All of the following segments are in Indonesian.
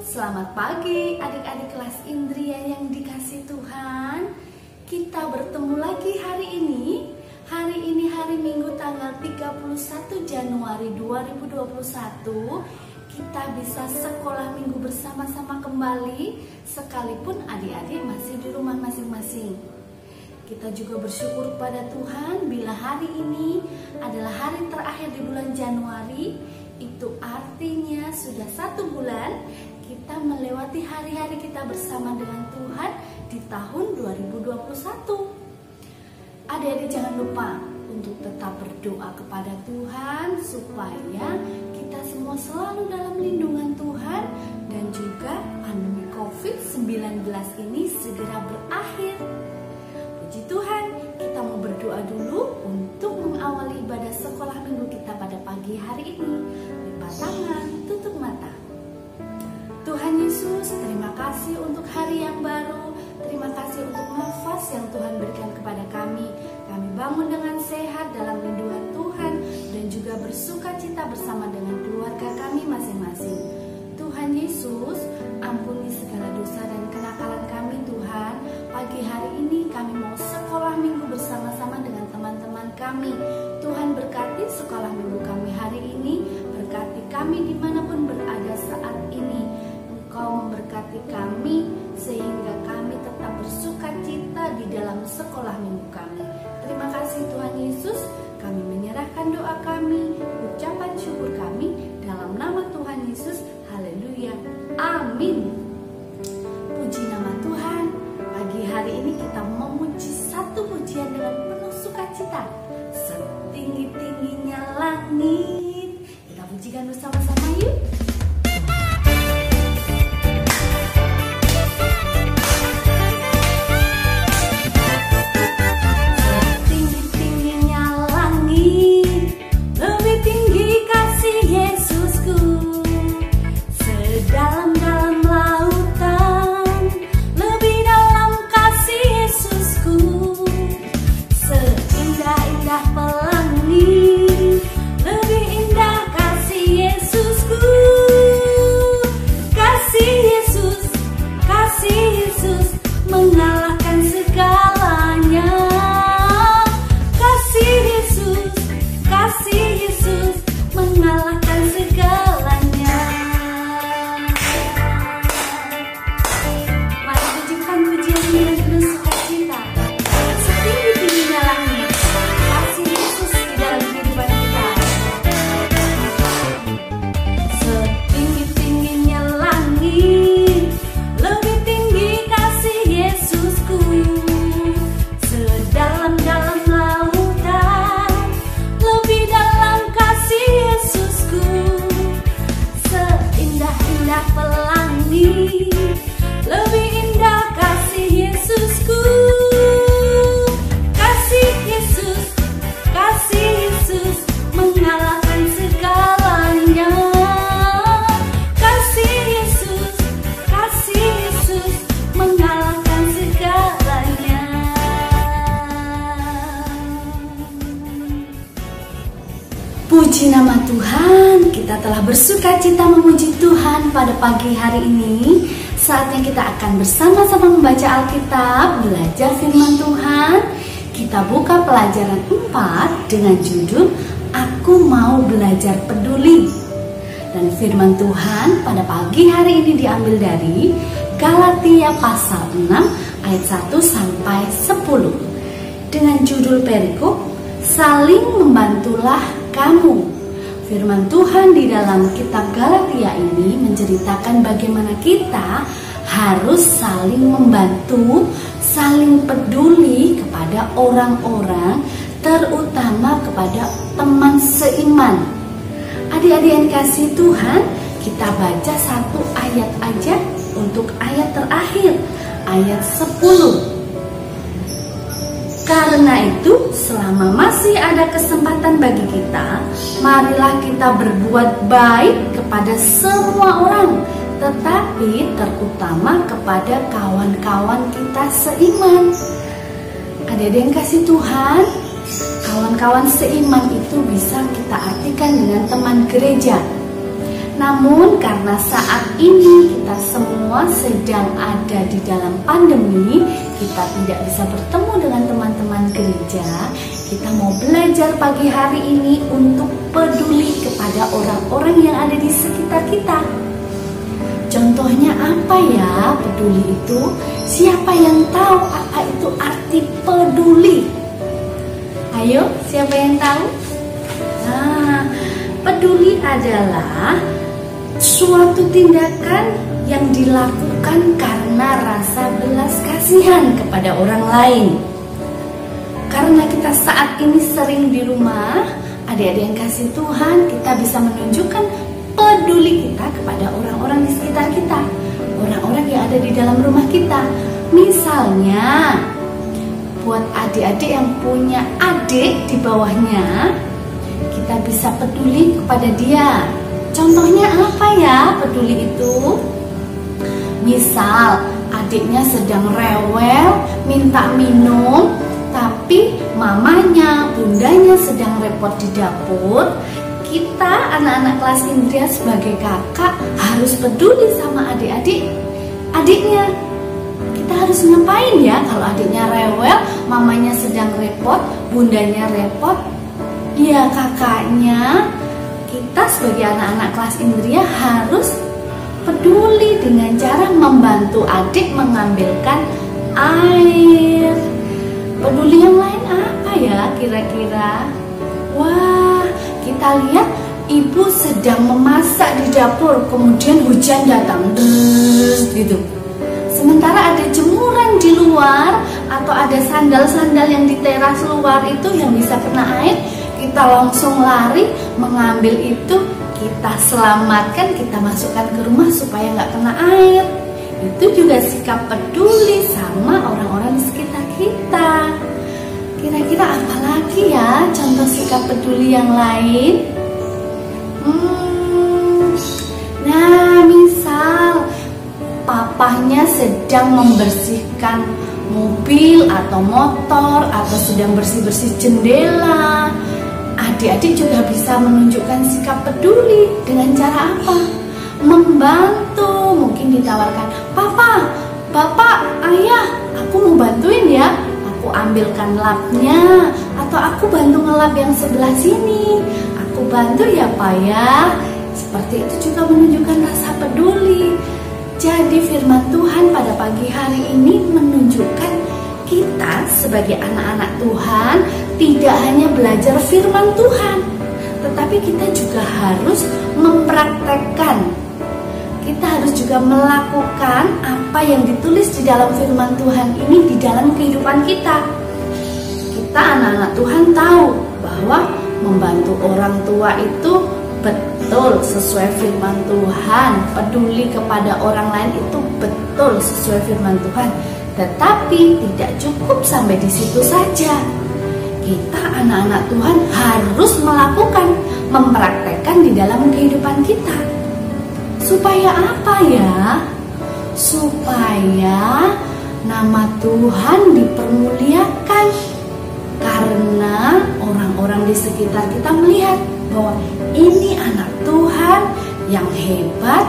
Selamat pagi adik-adik kelas Indria yang dikasih Tuhan. Kita bertemu lagi hari ini. Hari ini hari Minggu tanggal 31 Januari 2021. Kita bisa sekolah minggu bersama-sama kembali, sekalipun adik-adik masih di rumah masing-masing. Kita juga bersyukur pada Tuhan bila hari ini adalah hari terakhir di bulan Januari. Itu artinya sudah 1 bulan kita melewati hari-hari kita bersama dengan Tuhan di tahun 2021. Adik-adik jangan lupa untuk tetap berdoa kepada Tuhan supaya kita semua selalu dalam lindungan Tuhan dan juga pandemi COVID-19 ini segera berakhir. Puji Tuhan, kita mau berdoa dulu untuk mengawali ibadah sekolah minggu kita pada pagi hari ini. Lipat tangan, tutup mata. Tuhan Yesus, terima kasih untuk hari yang baru. Terima kasih untuk nafas yang Tuhan berikan kepada kami. Kami bangun dengan sehat dalam lindungan Tuhan dan juga bersuka cita bersama dengan keluarga kami masing-masing. Tuhan Yesus, ampuni segala dosa dan kenakalan kami Tuhan. Pagi hari ini kami mau sekolah minggu bersama-sama dengan teman-teman kami. Tuhan berkati sekolah minggu kami hari ini. Berkati kami dimanapun berada saat ini. Engkau memberkati kami sehingga kami tetap bersuka cita di dalam sekolah minggu kami. Terima kasih Tuhan Yesus. Kami menyerahkan doa kami, ucapan syukur kami dalam nama Tuhan Yesus. Haleluya. Amin. Puji nama Tuhan. Pagi hari ini kita memuji satu pujian dengan penuh sukacita. Setinggi-tingginya langit. Kita pujikan bersama-sama yuk. Setinggi-tingginya langit, lebih tinggi kasih Yesusku. Sedalam-dalam lautan, lebih dalam kasih Yesusku. Seindah-indah pelangi, lebih indah kasih Yesusku. Kasih Yesus mengalahkan segalanya. Kasih Yesus mengalahkan segalanya. Mari pujikan pujian ini dengan penuh sukacita. Setinggi-tingginya langit, kasih Yesus di dalam kehidupan kita. Setinggi-tingginya langit, lebih tinggi kasih Yesusku. Sedalam-dalam lautan, lebih dalam kasih Yesusku. Seindah-indah pelangi, lebih indah kasih Yesusku. Kasih Yesus mengalahkan segalanya. Kasih Yesus mengalahkan segalanya. Puji nama Tuhan, kita telah bersuka cita memuji Tuhan pada pagi hari ini. Saatnya kita akan bersama-sama membaca Alkitab, belajar firman Tuhan. Kita buka pelajaran 4 dengan judul Aku Mau Belajar Peduli. Dan firman Tuhan pada pagi hari ini diambil dari Galatia pasal 6 ayat 1 sampai 10. Dengan judul perikop, Saling Membantulah Kamu. Firman Tuhan di dalam kitab Galatia ini menceritakan bagaimana kita harus saling membantu, saling peduli kepada orang-orang, terutama kepada teman seiman. Adik-adik yang dikasihi Tuhan, kita baca satu ayat aja untuk ayat terakhir, ayat 10. Karena itu, selama masih ada kesempatan bagi kita, marilah kita berbuat baik kepada semua orang, tetapi terutama kepada kawan-kawan kita seiman. Adik-adik yang kasih Tuhan, kawan-kawan seiman itu bisa kita artikan dengan teman gereja. Namun karena saat ini kita semua sedang ada di dalam pandemi, kita tidak bisa bertemu dengan teman-teman gereja. Kita mau belajar pagi hari ini untuk peduli kepada orang-orang yang ada di sekitar kita. Contohnya apa ya peduli itu? Siapa yang tahu apa itu arti peduli? Ayo, siapa yang tahu? Nah, peduli adalah suatu tindakan yang dilakukan karena rasa belas kasihan kepada orang lain. Karena kita saat ini sering di rumah, adik-adik yang kasih Tuhan, kita bisa menunjukkan peduli kita kepada orang-orang di sekitar kita, orang-orang yang ada di dalam rumah kita. Misalnya, buat adik-adik yang punya adik di bawahnya, kita bisa peduli kepada dia. Contohnya apa ya peduli itu? Misal adiknya sedang rewel, minta minum, tapi mamanya, bundanya sedang repot di dapur. Kita anak-anak kelas Indria sebagai kakak harus peduli sama adiknya. Kita harus ngapain ya kalau adiknya rewel, mamanya sedang repot, bundanya repot? Ya kakaknya, kita sebagai anak-anak kelas Indria harus peduli dengan cara membantu adik mengambilkan air. Peduli yang lain apa ya kira-kira? Wah, kita lihat ibu sedang memasak di dapur, kemudian hujan datang, gitu. Sementara ada jemuran di luar atau ada sandal-sandal yang di teras luar itu yang bisa kena air, kita langsung lari mengambil itu, kita selamatkan, kita masukkan ke rumah supaya nggak kena air. Itu juga sikap peduli sama orang-orang di sekitar kita. Kira-kira apa lagi ya contoh sikap peduli yang lain? Nah, misal papahnya sedang membersihkan mobil atau motor atau sedang bersih-bersih jendela. Adik-adik juga bisa menunjukkan sikap peduli dengan cara apa? Membantu, mungkin ditawarkan, "Papa, Bapak, Ayah, aku mau bantuin ya. Aku ambilkan lapnya, atau aku bantu ngelap yang sebelah sini. Aku bantu ya Pak ya." Seperti itu juga menunjukkan rasa peduli. Jadi firman Tuhan pada pagi hari ini menunjukkan kita sebagai anak-anak Tuhan tidak hanya belajar firman Tuhan, tetapi kita juga harus mempraktekkan. Kita harus juga melakukan apa yang ditulis di dalam firman Tuhan ini di dalam kehidupan kita. Kita anak-anak Tuhan tahu bahwa membantu orang tua itu betul sesuai firman Tuhan. Peduli kepada orang lain itu betul sesuai firman Tuhan. Tetapi tidak cukup sampai di situ saja. Kita anak-anak Tuhan harus melakukan, mempraktekkan di dalam kehidupan kita. Supaya apa ya? Supaya nama Tuhan dipermuliakan. Karena orang-orang di sekitar kita melihat bahwa ini anak Tuhan yang hebat,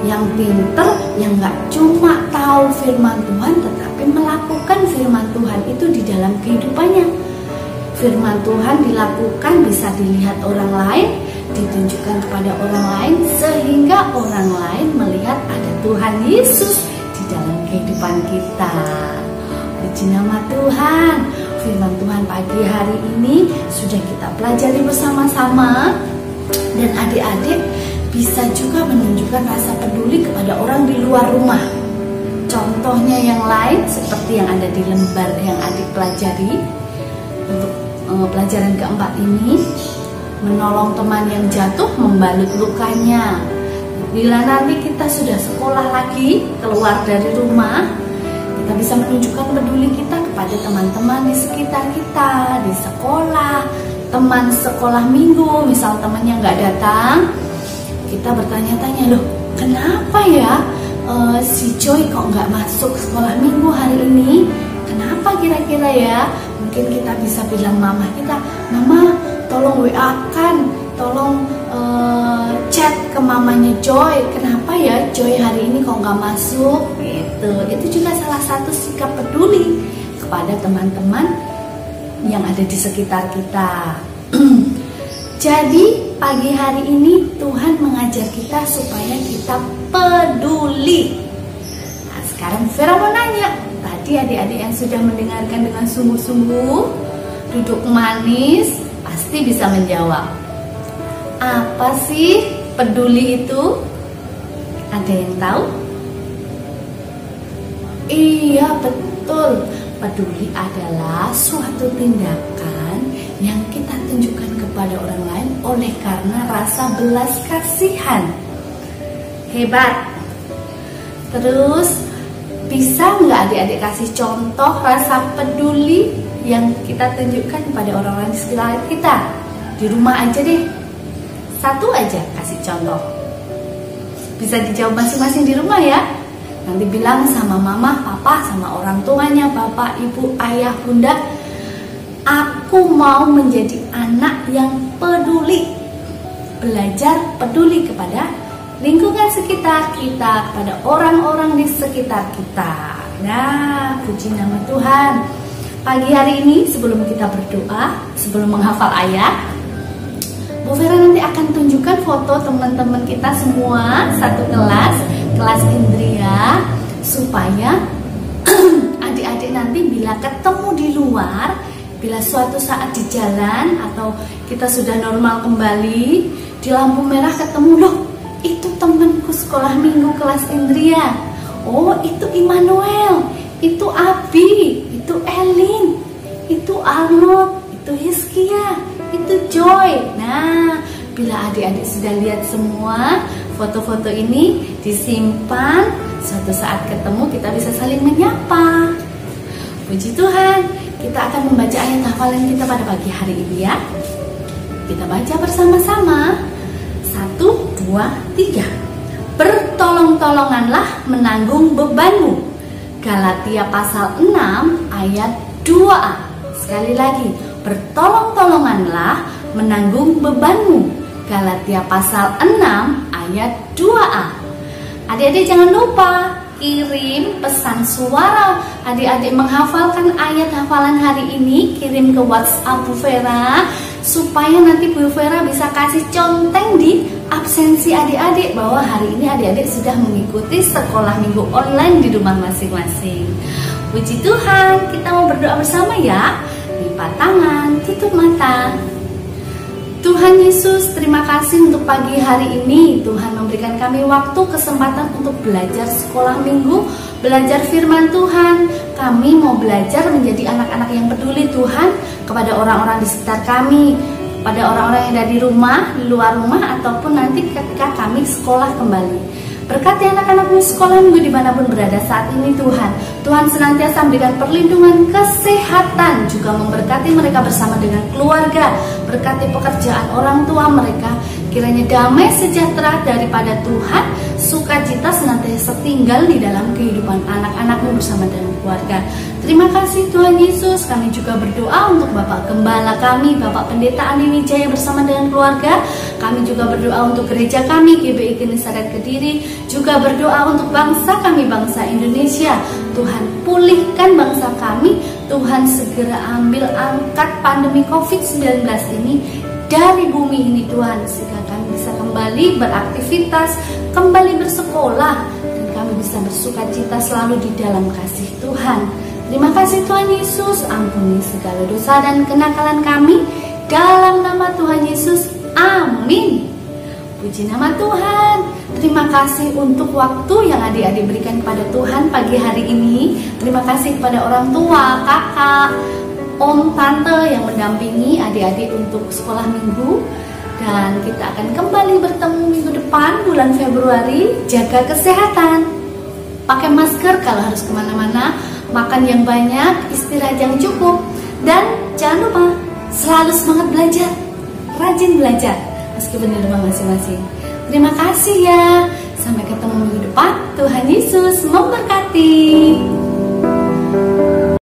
yang pinter, yang gak cuma tahu firman Tuhan tetapi melakukan firman Tuhan itu di dalam kehidupannya. Firman Tuhan dilakukan bisa dilihat orang lain, ditunjukkan kepada orang lain, sehingga orang lain melihat ada Tuhan Yesus di dalam kehidupan kita. Puji nama Tuhan. Firman Tuhan pagi hari ini sudah kita pelajari bersama-sama, dan adik-adik bisa juga menunjukkan rasa peduli kepada orang di luar rumah. Contohnya yang lain seperti yang ada di lembar yang adik pelajari untuk pelajaran keempat ini, menolong teman yang jatuh, membalut lukanya. Bila nanti kita sudah sekolah lagi, keluar dari rumah, kita bisa menunjukkan peduli kita kepada teman-teman di sekitar kita, di sekolah, teman sekolah minggu, misal temannya nggak datang, kita bertanya-tanya, loh kenapa ya si Joy kok nggak masuk sekolah minggu hari ini? Kenapa kira-kira ya? Mungkin kita bisa bilang mama kita, "Mama, tolong WA-kan, tolong chat ke mama namanya Joy. Kenapa ya Joy hari ini kok nggak masuk? Itu juga salah satu sikap peduli kepada teman-teman yang ada di sekitar kita. Jadi pagi hari ini Tuhan mengajar kita supaya kita peduli. Nah, sekarang Vera mau nanya, tadi adik-adik yang sudah mendengarkan dengan sungguh-sungguh, duduk manis, pasti bisa menjawab. Apa sih peduli itu? Ada yang tahu? Iya, betul. Peduli adalah suatu tindakan yang kita tunjukkan kepada orang lain oleh karena rasa belas kasihan. Hebat. Terus bisa nggak adik-adik kasih contoh rasa peduli yang kita tunjukkan kepada orang-orang di sekitar kita? Di rumah aja deh. Satu aja kasih contoh. Bisa dijawab masing-masing di rumah ya. Nanti bilang sama mama, papa, sama orang tuanya, bapak, ibu, ayah, bunda, aku mau menjadi anak yang peduli. Belajar peduli kepada lingkungan sekitar kita, kepada orang-orang di sekitar kita. Nah, puji nama Tuhan. Pagi hari ini sebelum kita berdoa, sebelum menghafal ayat, Bu Vera nanti akan tunjukkan foto teman-teman kita semua satu kelas Indria, supaya adik-adik nanti bila ketemu di luar, bila suatu saat di jalan atau kita sudah normal kembali, di lampu merah ketemu, loh itu temanku sekolah minggu kelas Indria, oh itu Immanuel, itu Abi, itu Elin, itu Arnold, itu Hiskia, itu Joy. Nah, bila adik-adik sudah lihat semua foto-foto ini, disimpan, suatu saat ketemu kita bisa saling menyapa. Puji Tuhan, kita akan membaca ayat hafalan kita pada pagi hari ini ya. Kita baca bersama-sama. 1, 2, 3. Bertolong-tolonganlah menanggung bebanmu. Galatia pasal 6 ayat 2a. Sekali lagi, bertolong-tolonganlah menanggung bebanmu. Galatia pasal 6 ayat 2a. Adik-adik jangan lupa kirim pesan suara. Adik-adik menghafalkan ayat hafalan hari ini, kirim ke WhatsApp Bu Vera, supaya nanti Bu Vera bisa kasih conteng di absensi adik-adik bahwa hari ini adik-adik sudah mengikuti sekolah minggu online di rumah masing-masing. Puji Tuhan, kita mau berdoa bersama ya. Lipat tangan, tutup mata. Tuhan Yesus, terima kasih untuk pagi hari ini. Tuhan memberikan kami waktu, kesempatan untuk belajar sekolah minggu, belajar firman Tuhan. Kami mau belajar menjadi anak-anak yang peduli Tuhan kepada orang-orang di sekitar kami, pada orang-orang yang ada di rumah, di luar rumah, ataupun nanti ketika kami sekolah kembali. Berkati anak-anakmu sekolah minggu dimanapun berada saat ini Tuhan. Tuhan senantiasa memberikan perlindungan, kesehatan, juga memberkati mereka bersama dengan keluarga. Berkati pekerjaan orang tua mereka. Kiranya damai sejahtera daripada Tuhan, sukacita senantiasa tinggal di dalam kehidupan anak-anakmu bersama dengan keluarga. Terima kasih Tuhan Yesus. Kami juga berdoa untuk Bapak Gembala kami, Bapak Pendeta Andi Wijaya bersama dengan keluarga. Kami juga berdoa untuk gereja kami, GBI Genesaret Kediri. Juga berdoa untuk bangsa kami, bangsa Indonesia. Tuhan pulihkan bangsa kami. Tuhan segera ambil angkat pandemi COVID-19 ini dari bumi ini Tuhan, sehingga kami bisa kembali beraktivitas, kembali bersekolah, dan kami bisa bersukacita selalu di dalam kasih Tuhan. Terima kasih Tuhan Yesus, ampuni segala dosa dan kenakalan kami, dalam nama Tuhan Yesus, amin. Puji nama Tuhan. Terima kasih untuk waktu yang adik-adik berikan kepada Tuhan pagi hari ini. Terima kasih kepada orang tua, kakak, om, tante yang mendampingi adik-adik untuk sekolah minggu. Dan kita akan kembali bertemu minggu depan, bulan Februari. Jaga kesehatan, pakai masker kalau harus kemana-mana, makan yang banyak, istirahat yang cukup. Dan jangan lupa selalu semangat belajar, rajin belajar meskipun di rumah masing-masing. Terima kasih ya. Sampai ketemu minggu depan. Tuhan Yesus memberkati.